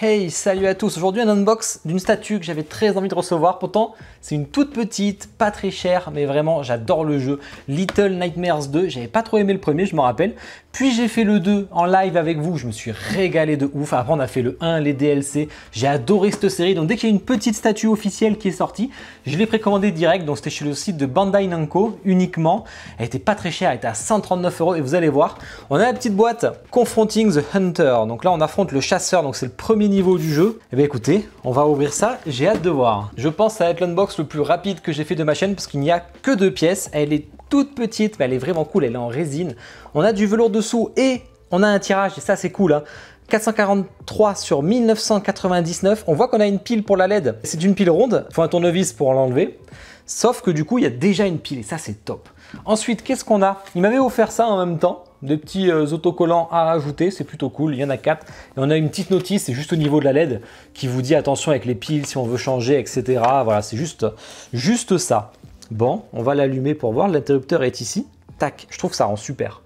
Hey, salut à tous! Aujourd'hui un unbox d'une statue que j'avais très envie de recevoir. Pourtant, c'est une toute petite, pas très chère, mais vraiment j'adore le jeu. Little Nightmares 2, j'avais pas trop aimé le premier, je m'en rappelle. Puis j'ai fait le 2 en live avec vous, je me suis régalé de ouf. Après on a fait le 1, les DLC, j'ai adoré cette série. Donc dès qu'il y a une petite statue officielle qui est sortie, je l'ai précommandée direct. Donc c'était chez le site de Bandai Namco uniquement. Elle était pas très chère, elle était à 139 € et vous allez voir. On a la petite boîte Confronting the Hunter. Donc là on affronte le chasseur, donc c'est le premier niveau du jeu. Et bien écoutez, on va ouvrir ça, j'ai hâte de voir. Je pense que ça va être l'unbox le plus rapide que j'ai fait de ma chaîne parce qu'il n'y a que 2 pièces. Elle est toute petite, mais elle est vraiment cool, elle est en résine. On a du velours dessous et on a un tirage, et ça c'est cool, hein. 443 sur 1999. On voit qu'on a une pile pour la LED. C'est une pile ronde, il faut un tournevis pour l'enlever. Sauf que du coup, il y a déjà une pile et ça c'est top. Ensuite, qu'est-ce qu'on a? Il m'avait offert ça en même temps. Des petits autocollants à rajouter, c'est plutôt cool, il y en a 4. Et on a une petite notice, c'est juste au niveau de la LED, qui vous dit attention avec les piles, si on veut changer, etc. Voilà, c'est juste ça. Bon, on va l'allumer pour voir, l'interrupteur est ici. Tac, je trouve que ça rend super.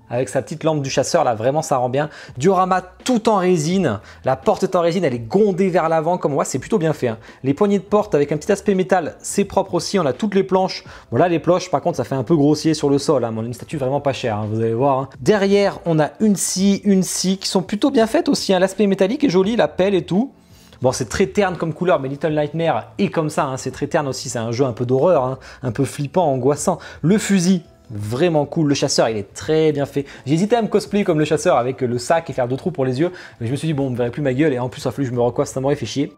Avec sa petite lampe du chasseur, là, vraiment, ça rend bien. Diorama tout en résine. La porte est en résine, elle est gondée vers l'avant, comme on voit, c'est plutôt bien fait, hein. Les poignées de porte avec un petit aspect métal, c'est propre aussi. On a toutes les planches. Bon, là, les planches, par contre, ça fait un peu grossier sur le sol, hein. On a une statue vraiment pas chère, hein, vous allez voir, hein. Derrière, on a une scie, qui sont plutôt bien faites aussi, hein. L'aspect métallique est joli, la pelle et tout. Bon, c'est très terne comme couleur, mais Little Nightmare est comme ça, hein. C'est très terne aussi. C'est un jeu un peu d'horreur, hein, un peu flippant, angoissant. Le fusil, vraiment cool. Le chasseur, il est très bien fait. J'ai hésité à me cosplayer comme le chasseur avec le sac et faire 2 trous pour les yeux, mais je me suis dit bon, on ne verrait plus ma gueule et en plus il a fallu que je me recoiffe, ça m'aurait fait chier.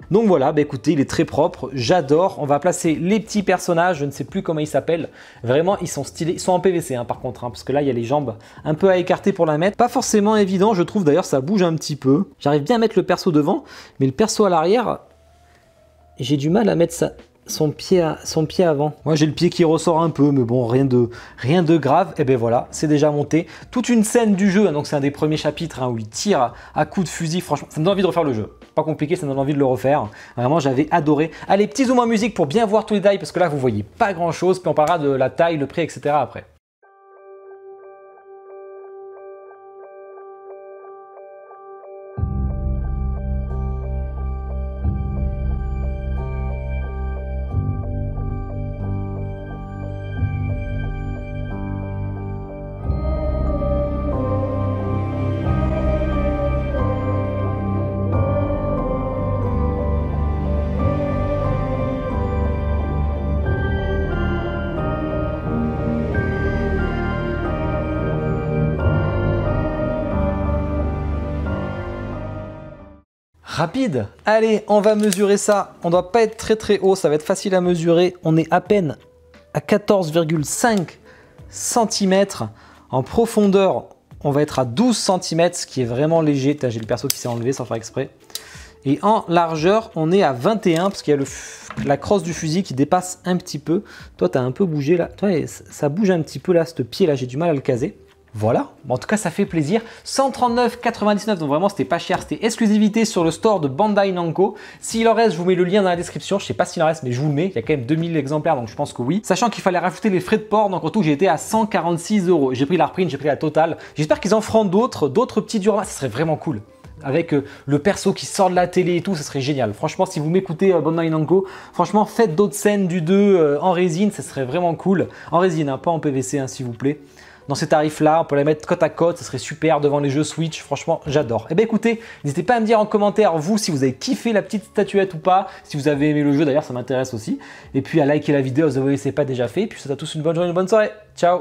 Donc voilà, bah écoutez, il est très propre, j'adore. On va placer les petits personnages, je ne sais plus comment ils s'appellent. Vraiment, ils sont stylés, ils sont en PVC, hein, par contre, hein, parce que là, il y a les jambes un peu à écarter pour la mettre. Pas forcément évident, je trouve, d'ailleurs, ça bouge un petit peu. J'arrive bien à mettre le perso devant, mais le perso à l'arrière, j'ai du mal à mettre ça. Son pied avant. Moi j'ai le pied qui ressort un peu, mais bon, rien de grave. Et ben voilà, c'est déjà monté. Toute une scène du jeu, hein, donc c'est un des premiers chapitres, hein, où il tire à coups de fusil. Franchement, ça me donne envie de refaire le jeu. Pas compliqué, ça me donne envie de le refaire. Vraiment, j'avais adoré. Allez, petit zoom en musique pour bien voir tous les détails, parce que là vous voyez pas grand chose. Puis on parlera de la taille, le prix, etc. après. Rapide, allez, on va mesurer ça. On ne doit pas être très haut, ça va être facile à mesurer. On est à peine à 14,5 cm. En profondeur, on va être à 12 cm, ce qui est vraiment léger. J'ai le perso qui s'est enlevé sans faire exprès. Et en largeur, on est à 21 parce qu'il y a la crosse du fusil qui dépasse un petit peu. Toi, tu as un peu bougé là. Toi, ça bouge un petit peu là, ce pied là, j'ai du mal à le caser. Voilà, bon, en tout cas ça fait plaisir. 139,99 €, donc vraiment c'était pas cher, c'était exclusivité sur le store de Bandai Namco. S'il en reste, je vous mets le lien dans la description. Je sais pas s'il en reste, mais je vous le mets. Il y a quand même 2000 exemplaires, donc je pense que oui. Sachant qu'il fallait rajouter les frais de port, donc en tout j'ai été à 146 €. J'ai pris la reprint, j'ai pris la totale. J'espère qu'ils en feront d'autres petits dioramas, ça serait vraiment cool. Avec le perso qui sort de la télé et tout, ça serait génial. Franchement, si vous m'écoutez Bandai Namco, franchement, faites d'autres scènes du 2 en résine, ça serait vraiment cool. En résine, hein, pas en PVC, hein, s'il vous plaît. Dans ces tarifs-là, on peut la mettre côte à côte, ça serait super devant les jeux Switch, franchement, j'adore. Et bien écoutez, n'hésitez pas à me dire en commentaire, vous, si vous avez kiffé la petite statuette ou pas, si vous avez aimé le jeu, d'ailleurs, ça m'intéresse aussi. Et puis à liker la vidéo si vous ne l'avez pas déjà fait. Et puis je vous souhaite à tous une bonne journée, une bonne soirée. Ciao!